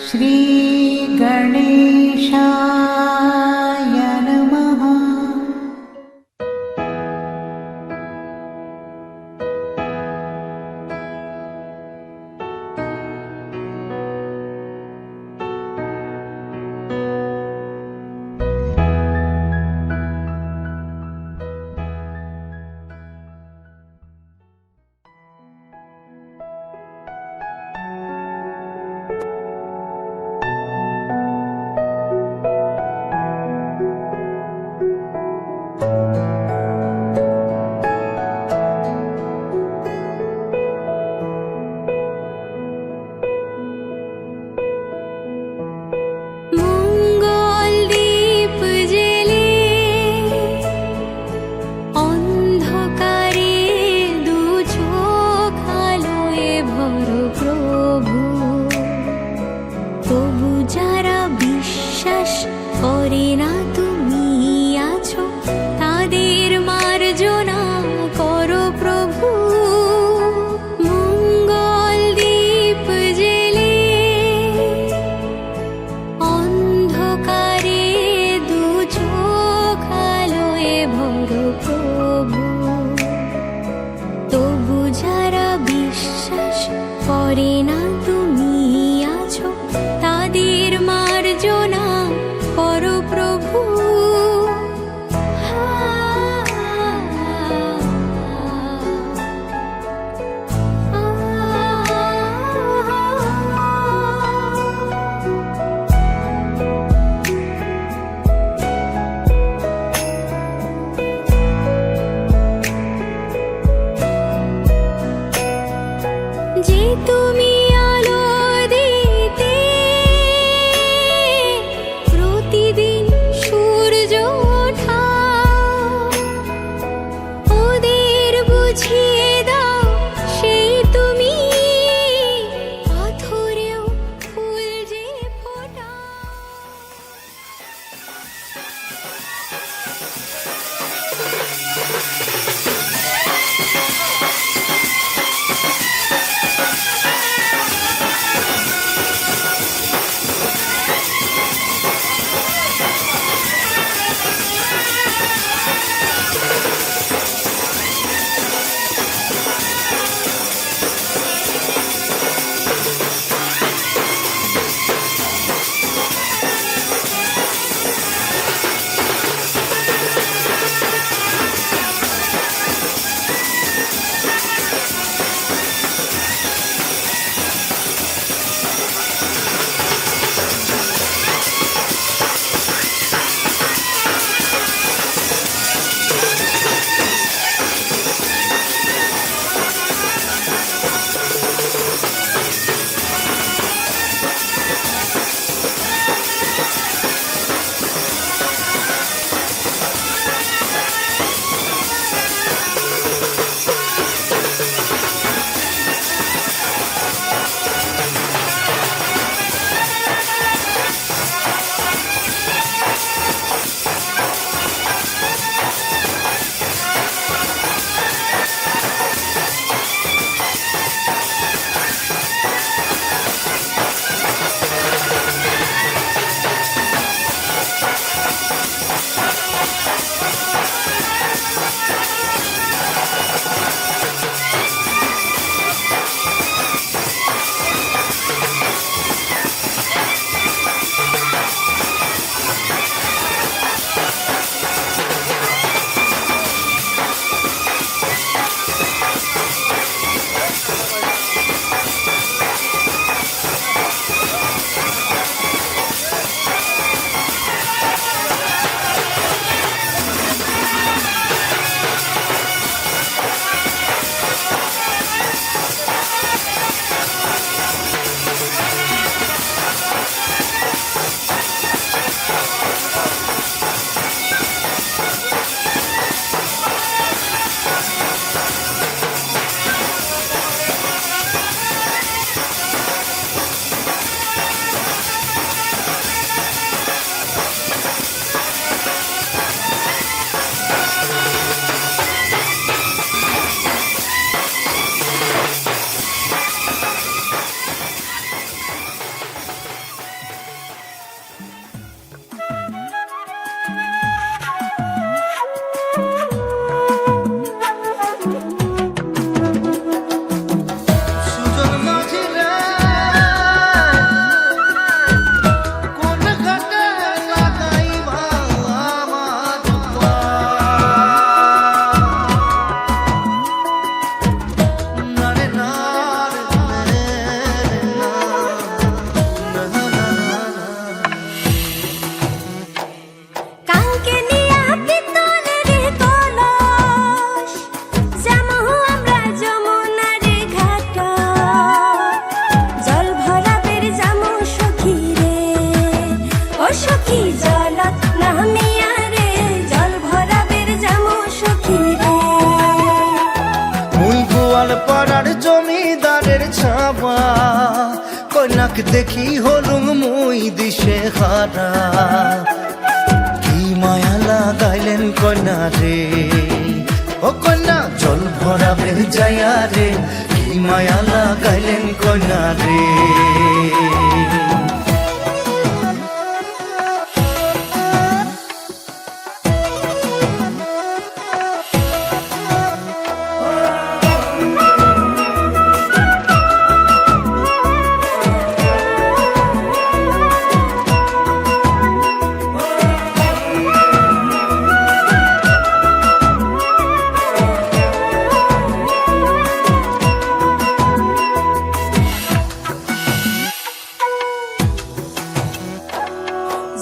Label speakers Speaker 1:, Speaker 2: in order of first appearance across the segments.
Speaker 1: श्रीगणेशाय नमः।
Speaker 2: চাবা কন্যাক দেখি হলুম মুই দিশে হারা কি মায়া লাগাইলেন কন্যা রে ও কন্যা জল ভরা যাইয়া রে কি মায়া লাগাইলেন কন্যা রে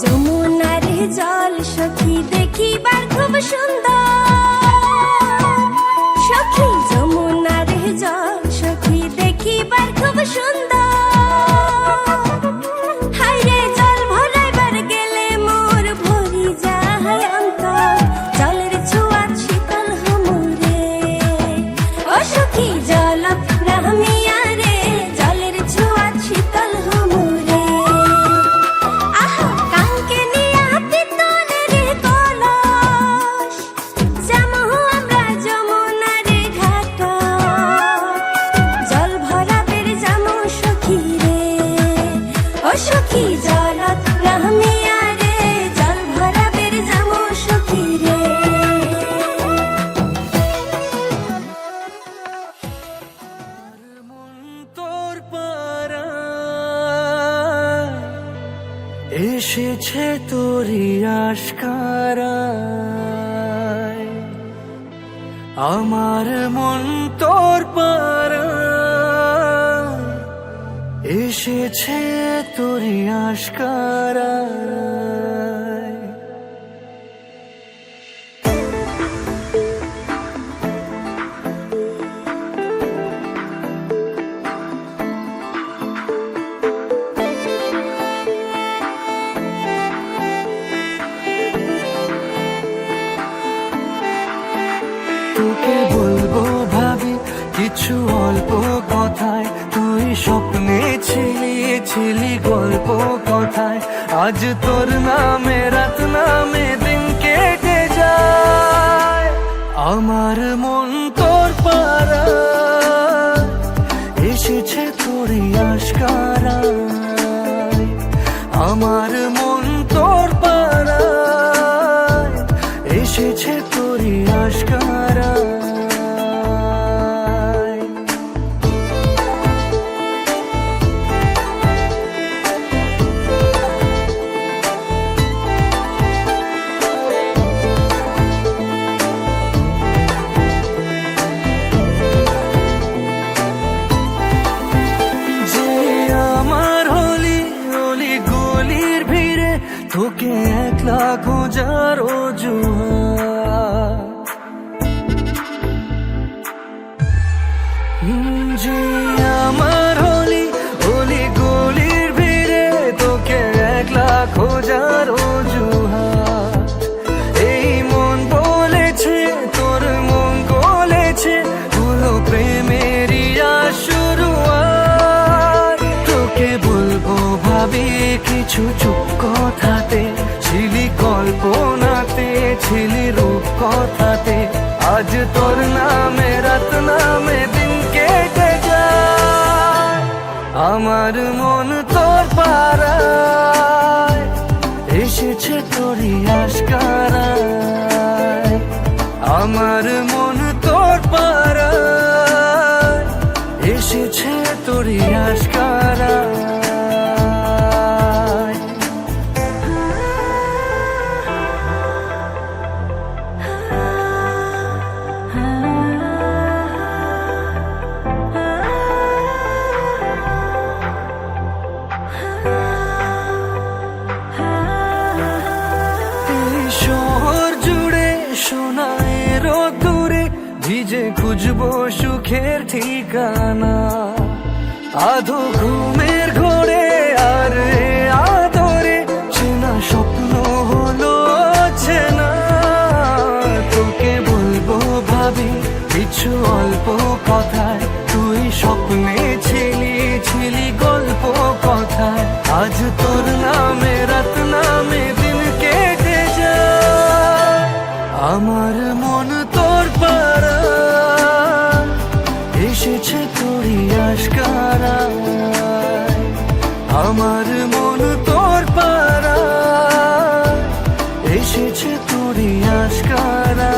Speaker 3: যমুনার জল সখী দেখিবার খুব সুন্দর সখী যমুনার জল সখী দেখিবার খুব সুন্দর হায়রে জল ভরাইবার গেলে মোর ভরি যায় অন্তর জলের ছোঁয়া শীতল হমরে ও সখী জল রামিয়া রে জলের ছোঁয়া শীতল হমরে সখী জলত রামিয়া রে জল ভরাবের যামু সখী রে
Speaker 2: মন তোর পারা এসেছে তোরি আশকারায় আমার মন তোর পারা এসেছে তোরি আশকারায় তোকে বলবো ভাবি কিছু অল্প কথায় তুই স্বপ্নে ছিলি গল্প কথায় আজ তোর নামে রাত নামে দিন কেটে যায় আমার মন তোর পারা এসেছে তোরই আশকারায় আমার মন তোর পারা এসেছে তোরই আশকারায় তোকে একলা খোঁজার যে আমার হলি হলি গলির ভিড়ে তোকে একলা খোঁজার এই মন বলেছে তোর মন গলেছে হলো প্রেমেরই শুরুয়াত তোকে বলবো ভাবি কিছু চুপ কথাতে ছিলি কল্পনাতে ছিলি রূপ কথাতে আজ তোর নামে রাত নামে দিন কেটে যায় আমার মন তোর পারায় এসেছে তোরই আশকারায় আমার মন তোর পারায় এসেছে তোরই আশকারায় ভিজে খুঁজবো সুখের ঠিকানা আধো ঘুমের ঘোরে আর আদরে চেনা স্বপ্ন হলো চেনা তোকে বলবো ভাবি কিছু অল্প কথায় তুই স্বপ্নে ছিলি আমার মন তোর পারা এসেছে তোরই আশকারা।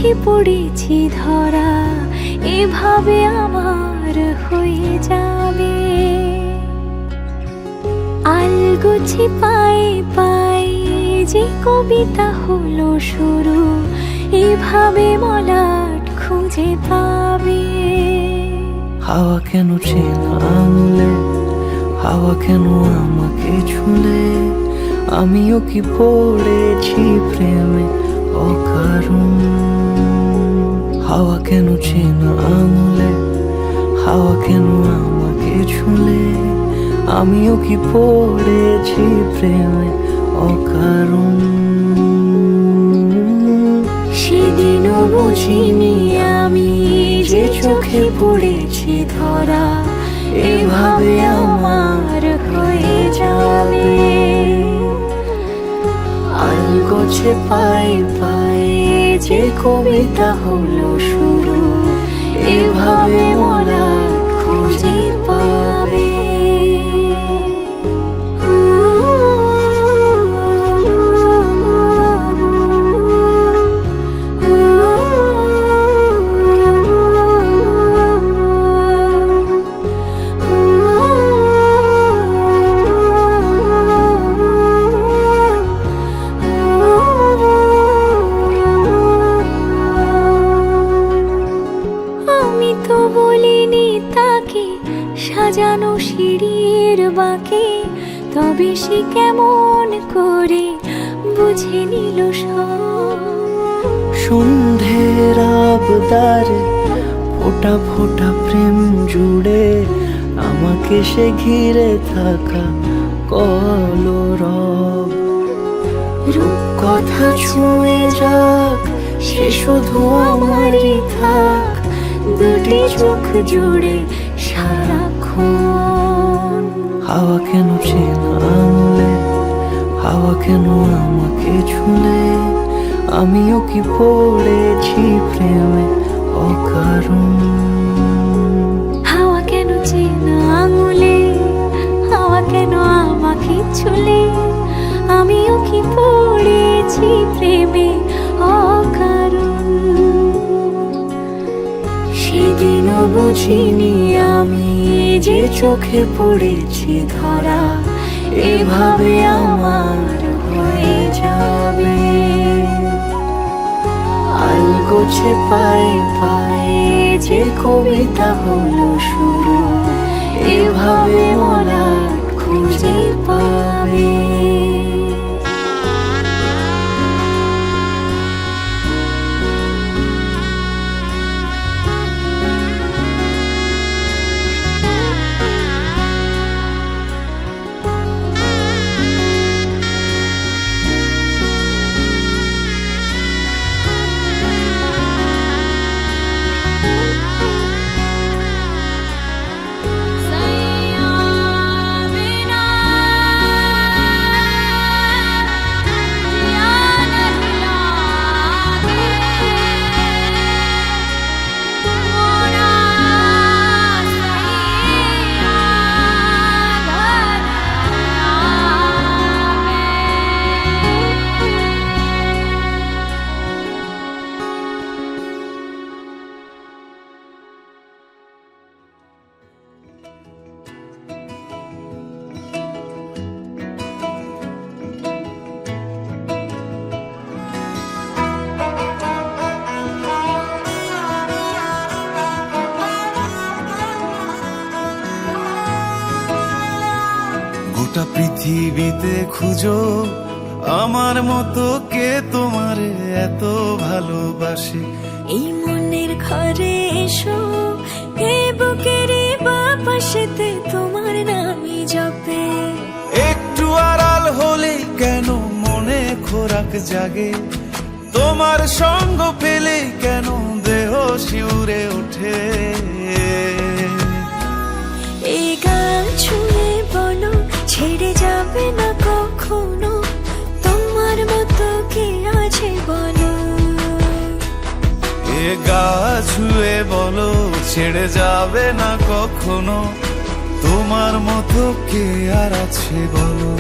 Speaker 3: চোখে পড়েছি ধরা, এভাবে আমার হয়ে যাবে। আলগোছে পায়ে পায়ে যে কবিতা হলো শুরু, এভাবে মলাট খুঁজে পাবে।
Speaker 2: হাওয়া কেন চেনা আঙুলে, হাওয়া কেন আমাকে ছুলে, আমিও কি পড়েছি প্রেমে অকারণ। হাওয়া কেন চেনা আঙুলে, হাওয়া কেন আমাকে ছুলে, আমিও কি পড়েছি প্রেমে অকারণ।
Speaker 3: সেদিনও বুঝিনি আমি যে চোখে পড়েছি ধরা, এভাবে আমার হয়ে যাবে। আলগোছে পায়ে পায়ে যে কবিতা হলো শুরু, এভাবে মোরা খুঁজে পাবে। সাজানো সিঁড়ির বাঁকে, তবে সে কেমন করে বুঝে নিল সব।
Speaker 2: সন্ধ্যের আবদারে ফোটা ফোটা প্রেম জুড়ে, আমাকে সে ঘিরে থাকা কলরব।
Speaker 3: রূপকথা ছুঁয়ে যাক, সে শুধু আমারই থাক, দুটি চোখ জুড়ে সারাক্ষণ।
Speaker 2: হাওয়া কেন চেনা আঙুলে, হাওয়া কেন আমাকে ছুলে, আমিও কি পড়েছি প্রেমে অকারণ।
Speaker 3: হাওয়া কেন চেনা আঙুলে, হাওয়া কেন আমাকে ছুলে, আমিও কি পড়েছি প্রেমে অকারণ। সেদিনও বুঝিনি আমি যে চোখে পড়েছি ধরা, এভাবে আমার হয়ে যাবে। আলগোছে পায়ে পায়ে যে কবিতা হলো শুরু, এভাবে মোরা খুঁজে পাবে।
Speaker 2: গোটা পৃথিবীতে খুঁজো আমার মতো কে তোমারে এত ভালোবাসে।
Speaker 3: এই মনের ঘরে এসো, এই বুকের বাপাশেতে তোমার নামই জপে।
Speaker 2: একটু আড়াল হলে কেন মনে খোরাক জাগে, তোমার সঙ্গ পেলে কেন দেহ শিউরে ওঠে।
Speaker 3: এই গান ছুঁয়ে বলো ছেড়ে যাবে না কখনো, তোমার মতো কে আছে বলো।
Speaker 2: এ গা ছুঁয়ে বলো ছেড়ে যাবে না কখনো, তোমার মতো কে আর আছে বলো।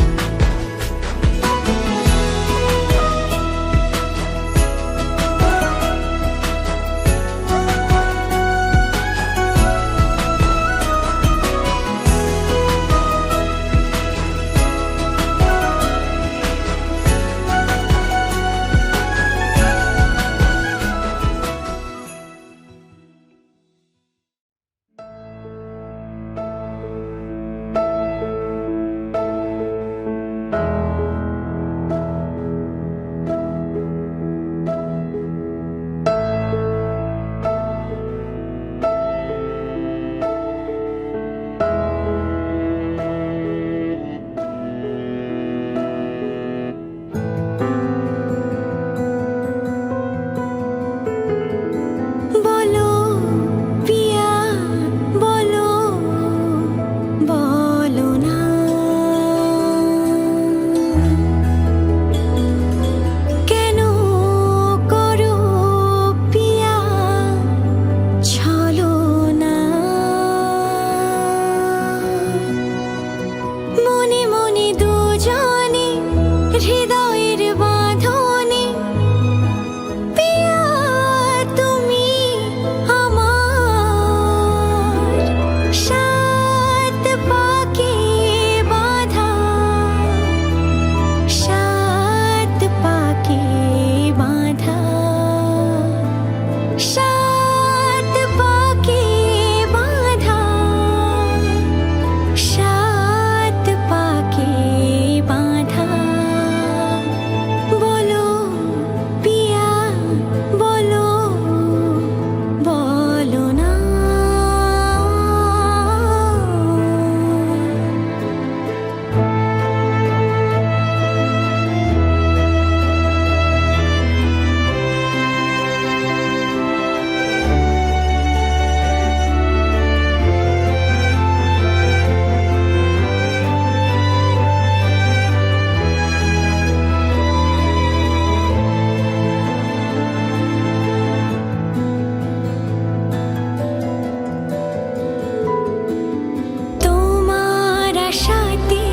Speaker 3: আশাতে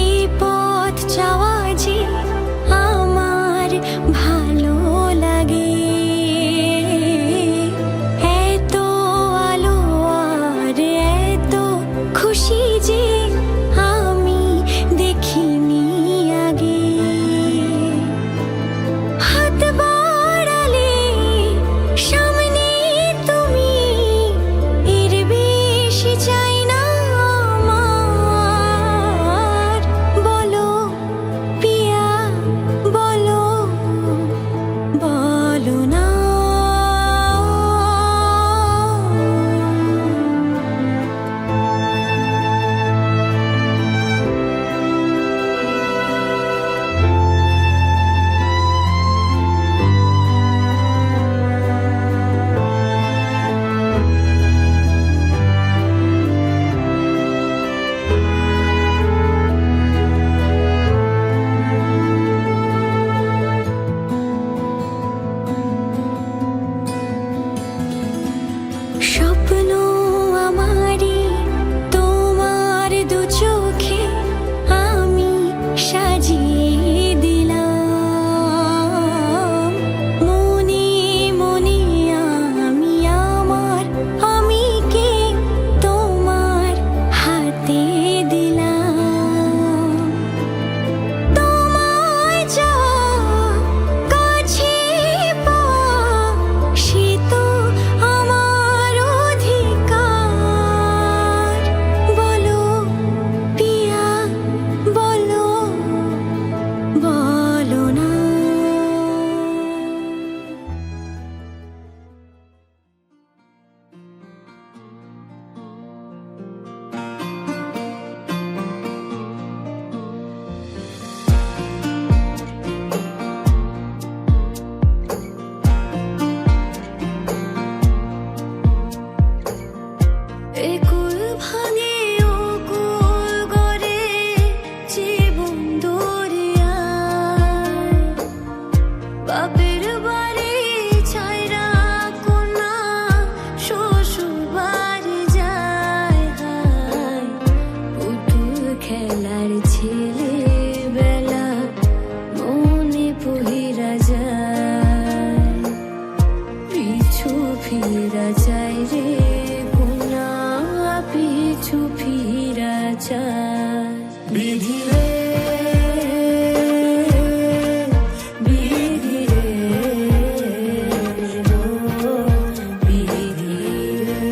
Speaker 3: এই পথ যাওয়া যে আমার ভালো লাগে। এত আলো আর এত খুশি যে আমি দেখিনি আগে। হাত বাড়ালে সামনে তুমি, এর বেশি চাই না আমার। বলো পিয়া বলো, বলো না। স্বপ্ন আমারই তোমার দু চোখে আমি সাজিয়ে দিলাম। মনে মনে আমি আমার আমিকে তোমার হাতে দিলাম। তোমায় যা কাছে পাওয়া সে তো আমার অধিকার। বলো পিয়া বলো, বলো না। একুল ভাঙে অকুল গড়ে জীবন দরিয়ায়। বাপের বাড়ি ছাইরা কন্যা শ্বশুর বাড়ি যায়। হায় পুতুল খেলার ছেলেবেলা মনে পহিরা যায়। পিছু ফিরা যায় রে গুনা, পিছু ফিরা যায়। বিধি রে বিধি রে ও বিধি রে।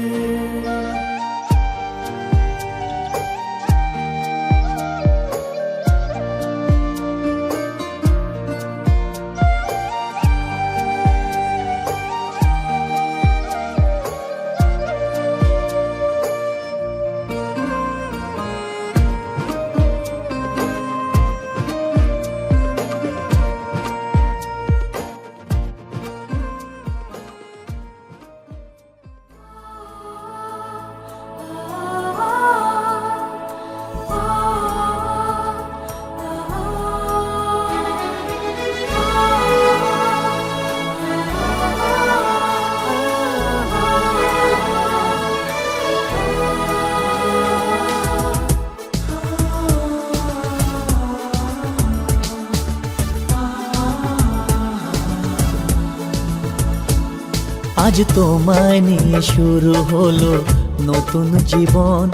Speaker 1: আজ তোমায় নিয়ে শুরু হলো নতুন জীবন।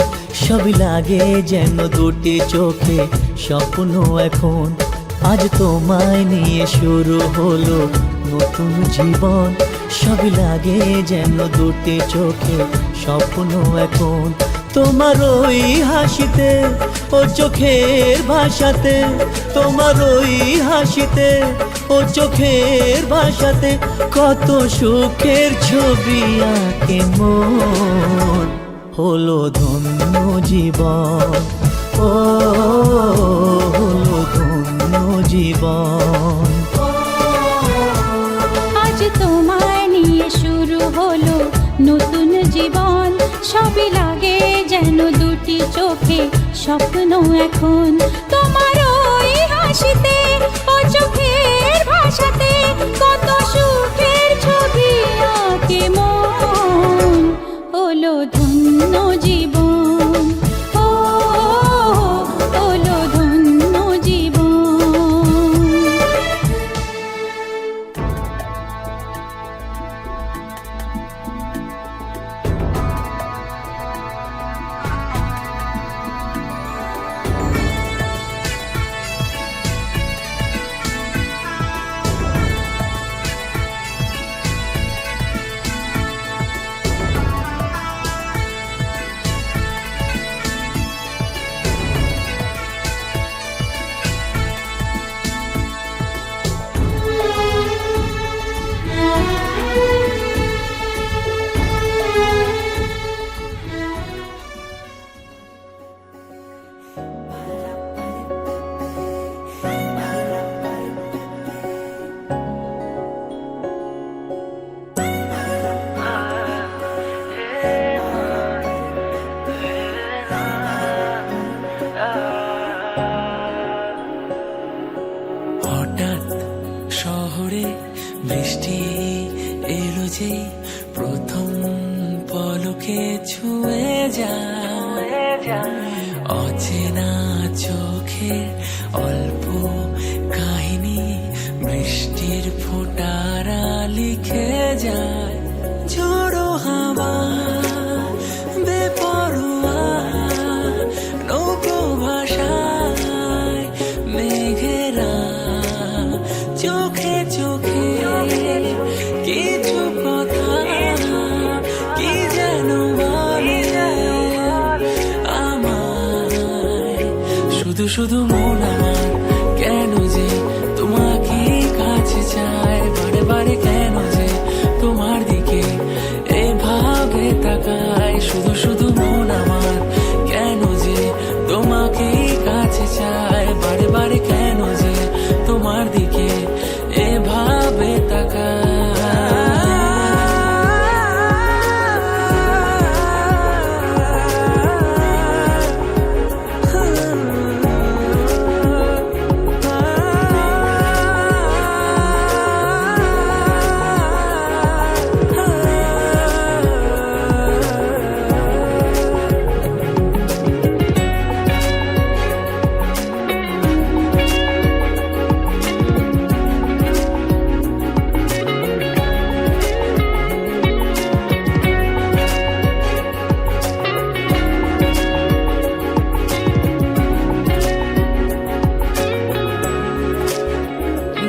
Speaker 1: সবই লাগে যেন দুটি চোখে স্বপ্ন এখন। আজ তোমায় নিয়ে শুরু হলো নতুন জীবন। সবই লাগে যেন দুটি চোখে স্বপ্ন এখন। তোমার ওই হাসিতে ও চোখের ভাষাতে, তোমার ওই হাসিতে ও চোখের ভাষাতে কত সুখের ছবি আঁকে মন। হলো ধন্য জীবন, ও হলো ধন্য জীবন।
Speaker 4: আজ তোমায় নিয়ে শুরু হলো নতুন জীবন। সবই লাগে যেন দুটি চোখে স্বপ্ন এখন। তোমার ওই হাসিতে ও চোখের ভাষাতে কত সুখের ছবি আঁকে মন। হলো ধন্য জীবন, ও
Speaker 5: বৃষ্টি এলো যে প্রথম পলকে ছুঁয়ে যায় অচেনা চোখের অল্প কাহিনী বৃষ্টির ফোঁটারা লিখে যায় ঝোড়ো হাওয়া বেপরোয়া নৌকো ভাষায় মেঘেরা চোখে চোখে কিছু কথা কি যেন বলে আমায় শুধু শুধু মন আমার কেন যে তোমাকে কাছে চায় বারে বারে কেন যে তোমার দিকে এভাবে তাকায় শুধু শুধু মন আমার কেন যে তোমাকে কাছে চায় বারে বারে কেন যে তোমার দিকে এভাবে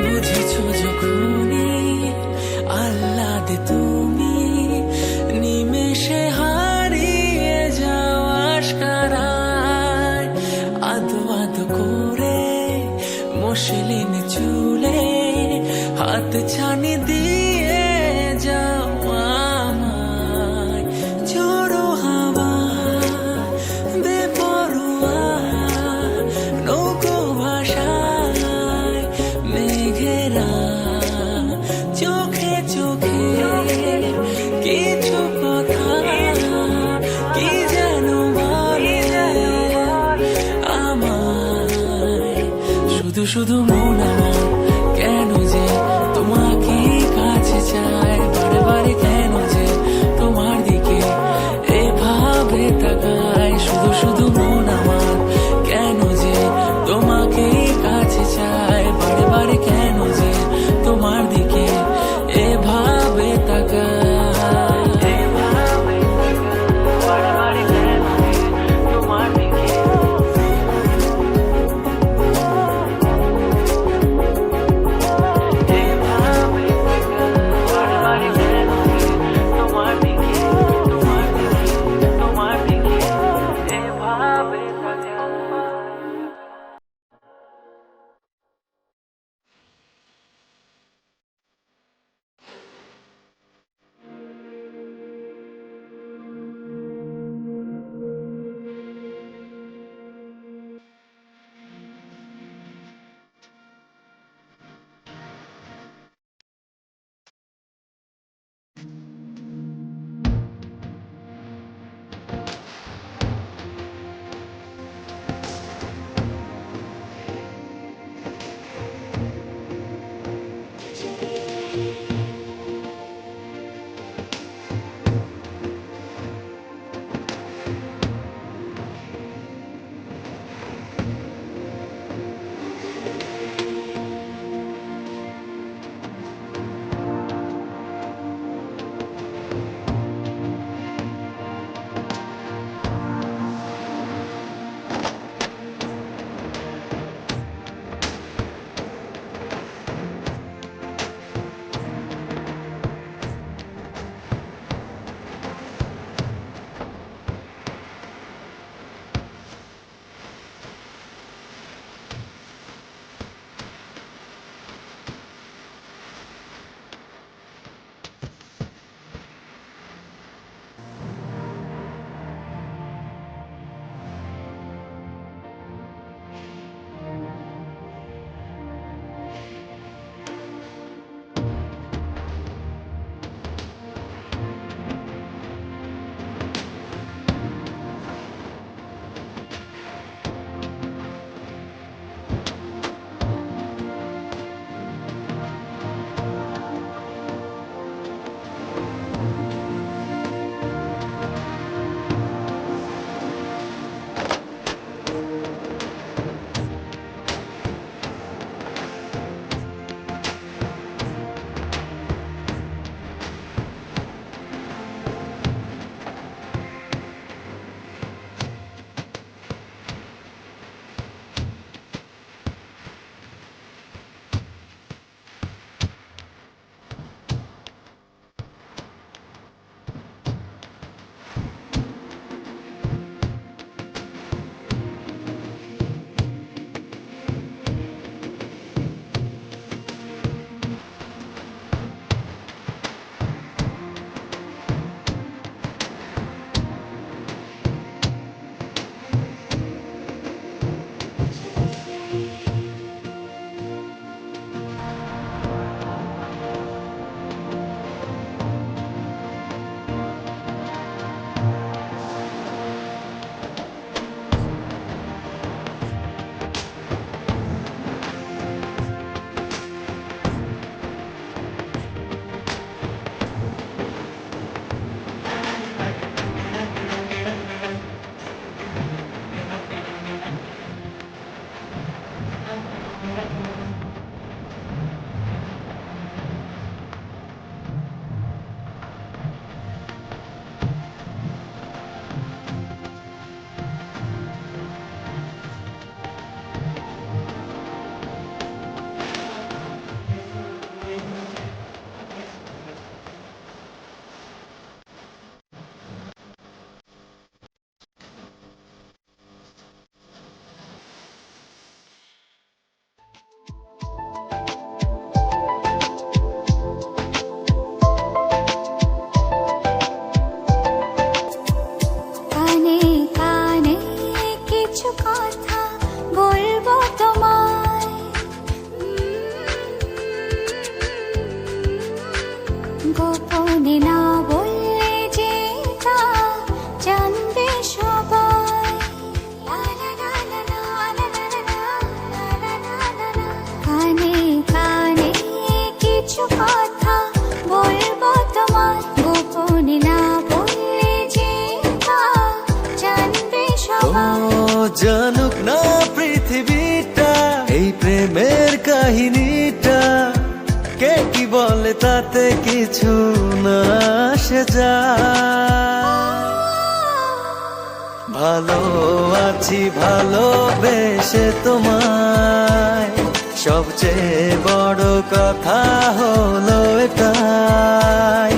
Speaker 5: বুঝেছো যখনই আহ্লাদে তুমি নিমেষে হারিয়ে যাও আশকারায় আদো আদো করে মসলিন চুলে হাত ছানি দিয়ে যাও আমায় ঝোড়ো হাওয়া বেপরোয়া নৌকো ভাষায় মেঘেরা চোখে চোখে কিছু কথা কি যেন বলে আমায় শুধু শুধু মন আমার কেন যে তোমাকে কাছে চায় বারে বারে কেন যে তোমার দিকে এভাবে তাকায় শুধু শুধু মন আমার কেন যে তোমাকে কাছে চায় বারে বারে কেন যে তোমার দিকে এভাবে তাকায় বারে বারে কেন যে তোমার দিকে
Speaker 3: কথা বলবো তোমায়, গোপনে না বললে যে তা জানবে সবাই। কানে কানে কিছু কথা বলবো তোমায়, গোপনে না বললে যে তা জানবে
Speaker 1: ও
Speaker 3: সবাই।
Speaker 1: জানুক না পৃথিবীটা এই প্রেমের কাহিনীটা, কে কি বলে তাতে কিছু না আসে যায়। ভালো আছি ভালোবেসে তোমায়, সবচেয়ে বড় কথা হলো এটাই।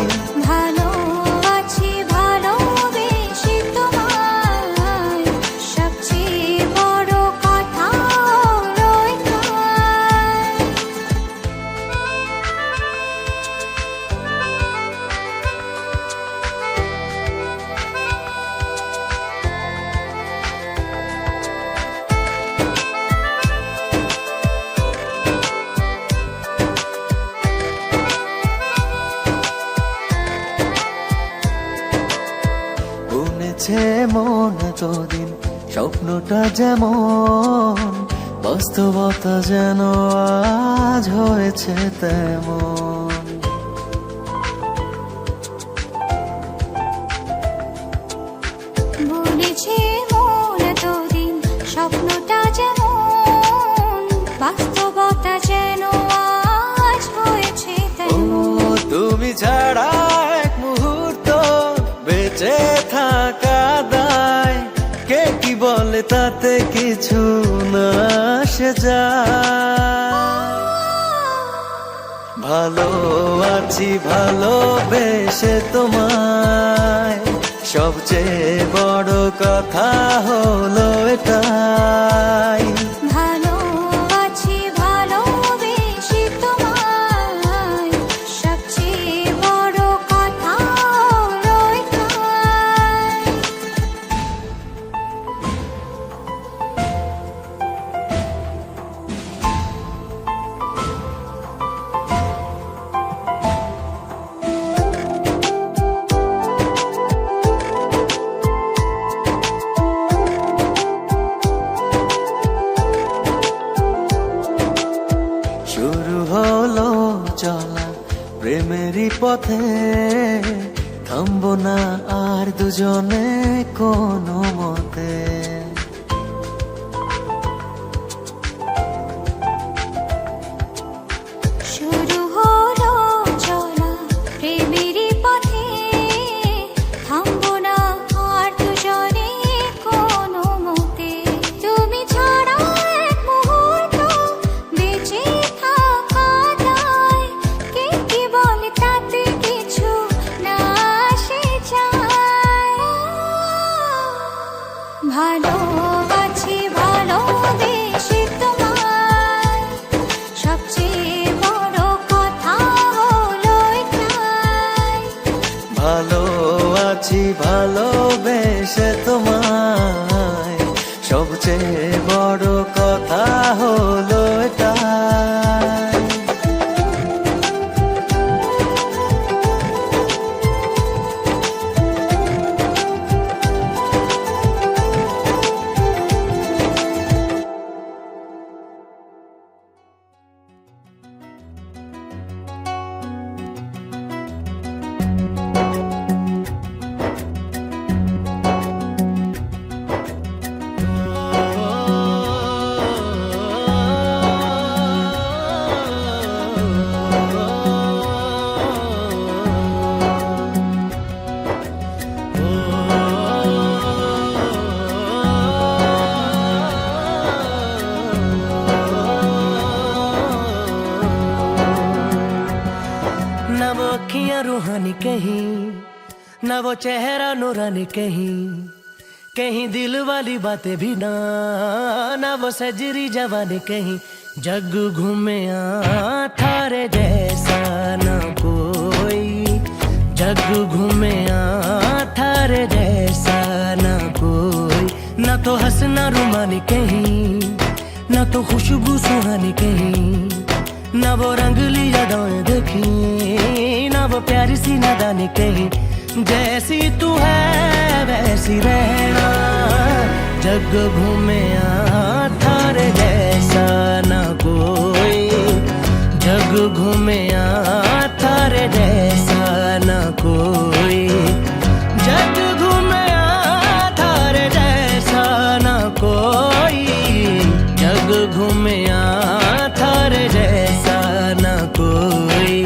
Speaker 3: ভালো আছি ভালোবেসে তোমায়, সবচেয়ে বড় কথা হলো এটাই।
Speaker 1: বুনেছে মন এতদিন স্বপ্নটা যেমন, বাস্তবতা যেন আজ হয়েছে তেমন।
Speaker 3: বলেছে মন এতদিন স্বপ্নটা যেমন, বাস্তবতা যেন আজ হয়েছে
Speaker 1: ও
Speaker 3: তেমন।
Speaker 1: তুমি ছাড়া এক মুহূর্ত বেঁচে থাকা দায়, কে কি বলে তাতে কিছু না আসে যায়। ভালো আছি ভালোবেসে তোমায়, সবচেয়ে বড় কথা হলো এটাই।
Speaker 3: ভালো আছি ভালোবেসে তোমায়, সবচেয়ে বড় কথা হলো এটাই।
Speaker 1: শুরু হলো চলা প্রেমেরই পথে, থামবো না আর দুজনে কোনো মতে।
Speaker 3: শুরু হলো চলা প্রেমেরই পথে, থামবো না আর দুজনে কোনো মতে। তুমি ছাড়া এক মুহূর্ত বেঁচে থাকা দায়, কে কি বলে তাতে কিছু না আসে যায়। ভালো আছি ভালোবেসে তোমায়, সবচেয়ে বড় কথা হলো এটাই।
Speaker 1: ভালো আছি ভালোবেসে তোমায়, সবচেয়ে বড় কথা হলো এটাই।
Speaker 6: ना वो अखियां रूहानी कहीं, ना वो चेहरा नूरानी कहीं, कहीं दिल वाली बातें भी ना, ना वो सजरी जवानी कहीं। जग घूमे थारे जैसा ना कोई, जग घूमे थारे जैसा ना कोई, ना तो हंसना रुमानी कहीं, ना तो खुशबू सुहानी कहीं, ना वो रंगली यादें देखी, ना वो प्यारी सी नादानी कहीं। जैसी तू है वैसी रहना, जग घूमे थारे जैसा ना कोई, जग घूमे थारे जैसा ना कोई, जग घूमे थारे जैसा ना कोई, जग घूमे थारे जैसा ना कोई।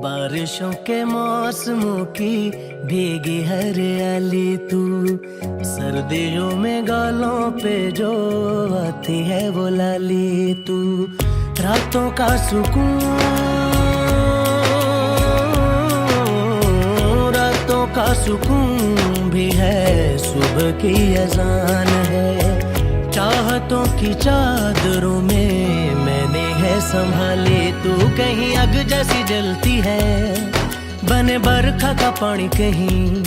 Speaker 6: बारिशों के मौसमों की भीगी हरियाली तू, सर्दियों में गालों पे जो आती है वो लाली तू, रातों का सुकून, रातों का सुकून भी है, सुबह की अजान है, चाहतों की चादरों में मैंने है संभाली तू। कहीं आग जैसी जलती है, बने बरखा का पानी कहीं,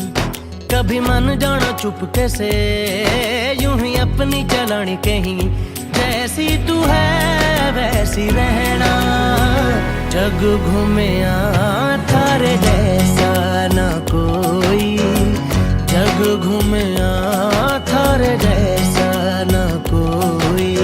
Speaker 6: कभी मन जाना चुपके से, यूं ही अपनी चलानी कहीं। जैसी तू है वैसी रहना, जग घूमे थारे जैसा ना कोई, जग घूमे थारे जैसा ना कोई।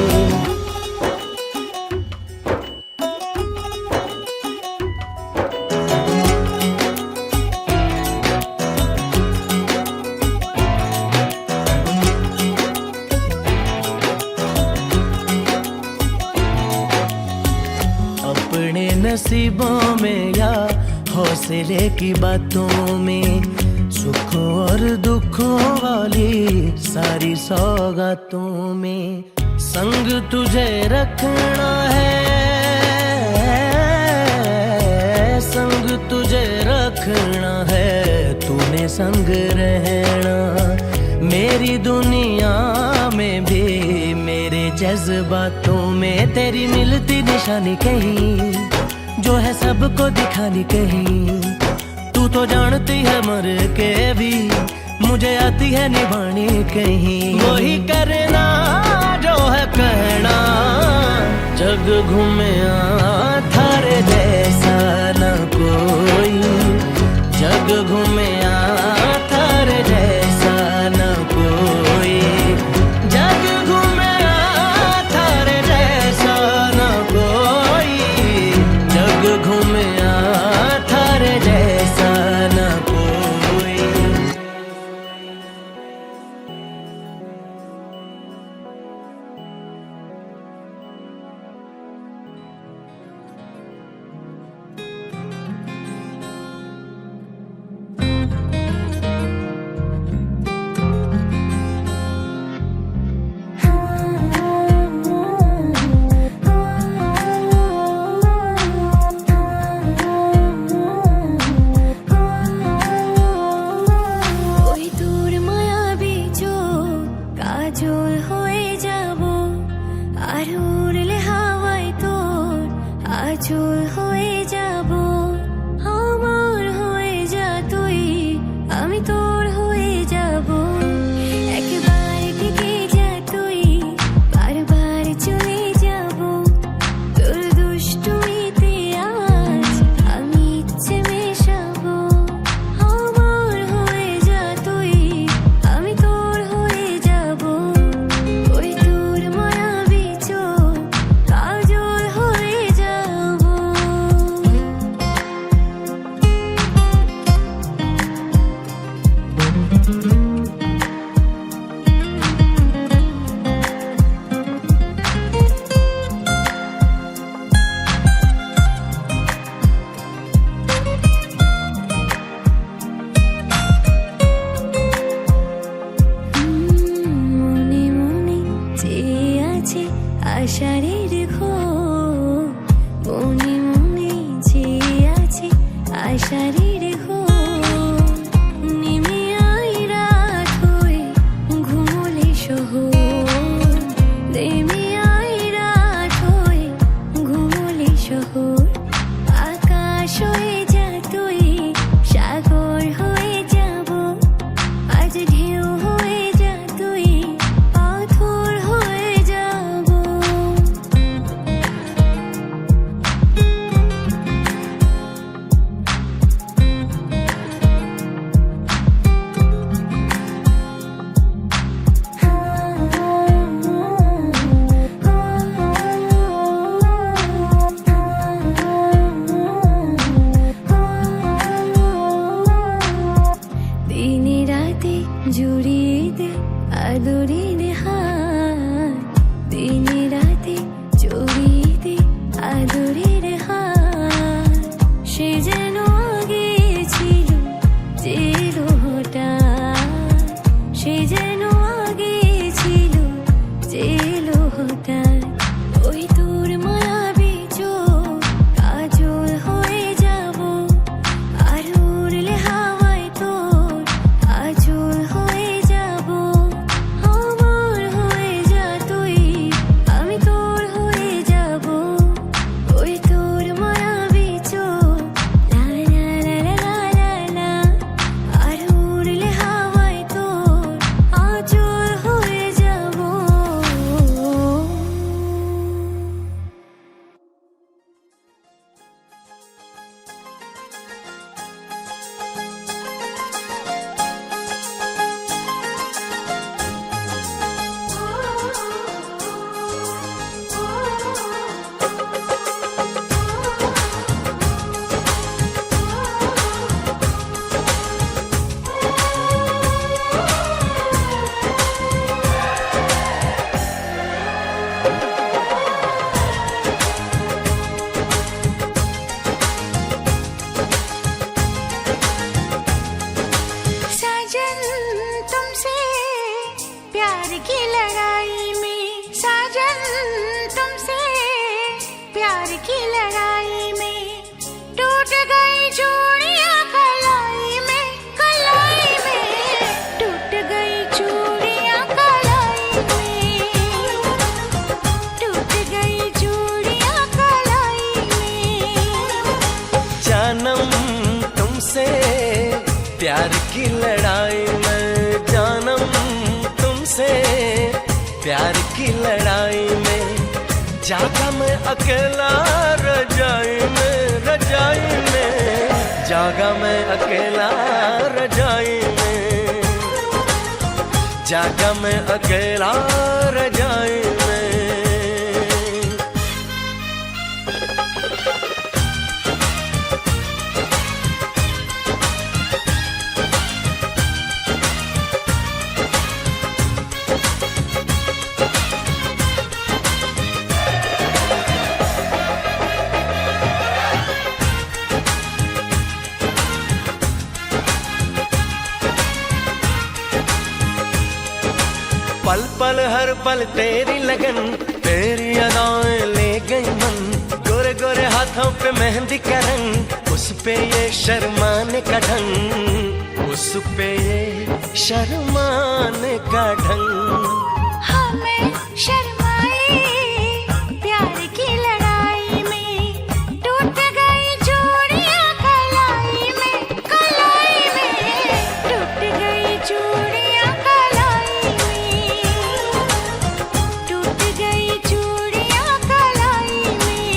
Speaker 6: अपने नसीबों में या हौसले की बातों में, सुखों और दुखों वाली सारी सौगातों में, संग तुझे रखना है, संग तुझे रखना है, तूने संग रहना, मेरी दुनिया में भी मेरे जज्बातों में, तेरी मिलती निशानी कहीं, जो है सबको दिखानी कहीं। तू तो जानती है मर के भी मुझे आती है निभानी कहीं, वही करना जो है कहना, जग घूमे थारे जैसा ना कोई, जग घूमे थारे जैसा ना कोई, जग घूमे थारे जैसा ना कोई, जग घूमे थारे जैसा ना कोई।
Speaker 3: ওই তোর মায়াবী চোখ কাজল হয়ে যাব, আর উড়লে হাওয়ায় তোর আঁচল হয়ে যাব। আমার হয়ে যা তুই, আমি তোর হয়ে যাব, একবার থেকে যা তুই, বারবার চলে যাব। তোর দুষ্টুমিতে আজ আমি ইচ্ছে মেশাবো, আমার হয়ে যা তুই, আমি তোর হয়ে যাব। ওই তোর মায়াবী চোখ কাজল হয়ে যাব। আষাঢ়ের ঘোর মনে মনে যে আছে আষাঢ়ের ঘোর নেমে আয় রাত হয়ে ঘুমলে শহর নেমে আয় রাত হয়ে ঘুমলে শহর আকাশ হয়ে যা তুই সাগর হয়ে যাব আজ ঢেউ হয়ে যা তুই পাথর হয়ে যাব দিনে রাতে জুড়িয়ে দে আদরের হাত দিনে রাতে জড়িয়ে দে আদরের হাত সে যেন আগে ছিল যে এলো হঠাৎ সে যেন আগে ছিল যে এলো হঠাৎ ওই তোর মায়াবী চোখ কাজল হয়ে যাব আর উড়লে হাওয়ায় তোর আঁচল হয়ে যাব আমার হয়ে যা তুই আমি তোর হয়ে যাব ওই তোর মায়াবী চোখ লা লা লা লা লা লা আর উড়লে হাওয়ায় তোর আঁচল হয়ে যাব
Speaker 4: साजन तुमसे प्यार की लड़ाई में साजन तुमसे प्यार की लड़ाई में टूट गई चूड़ियां कलाई में टूट गई चूड़ियां कलाई में टूट गई चूड़ियां कलाई में
Speaker 6: जानम तुमसे प्यार की लड़ाई में जानम तुमसे प्यार की लड़ाई में जागा मैं अकेला रजाई में जागा मैं अकेला रजाई में जागा मैं अकेला रजाई में पल पल हर पल तेरी लगन तेरी अदाएं ले गई मन गोरे गोरे हाथों पे मेहंदी का रंग उस पे ये शर्माने का ढंग उस पे ये शर्माने का ढंग
Speaker 4: हमें शर्माए प्यार की लड़ाई में टूट गई चूड़ियां कलाई में टूट गई चूड़ियां कलाई में टूट गई चूड़ियां कलाई में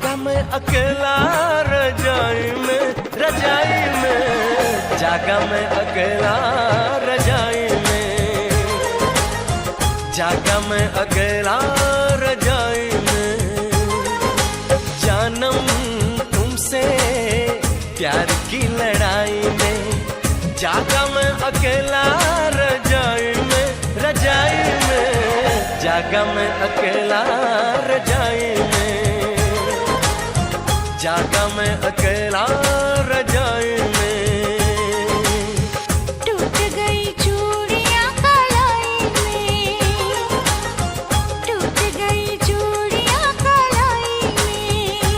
Speaker 6: जागा मैं अकेला रजाई में जागा मैं अकेला रजाई में जागा मैं अकेला रजाई में जानम तुमसे प्यार की लड़ाई में जागा मैं अकेला रजाई में जागा मैं अकेला रजाई में जागा मैं अकेला रजाई में
Speaker 4: टूट गई चूड़ियां कलाई में टूट गई चूड़ियां कलाई में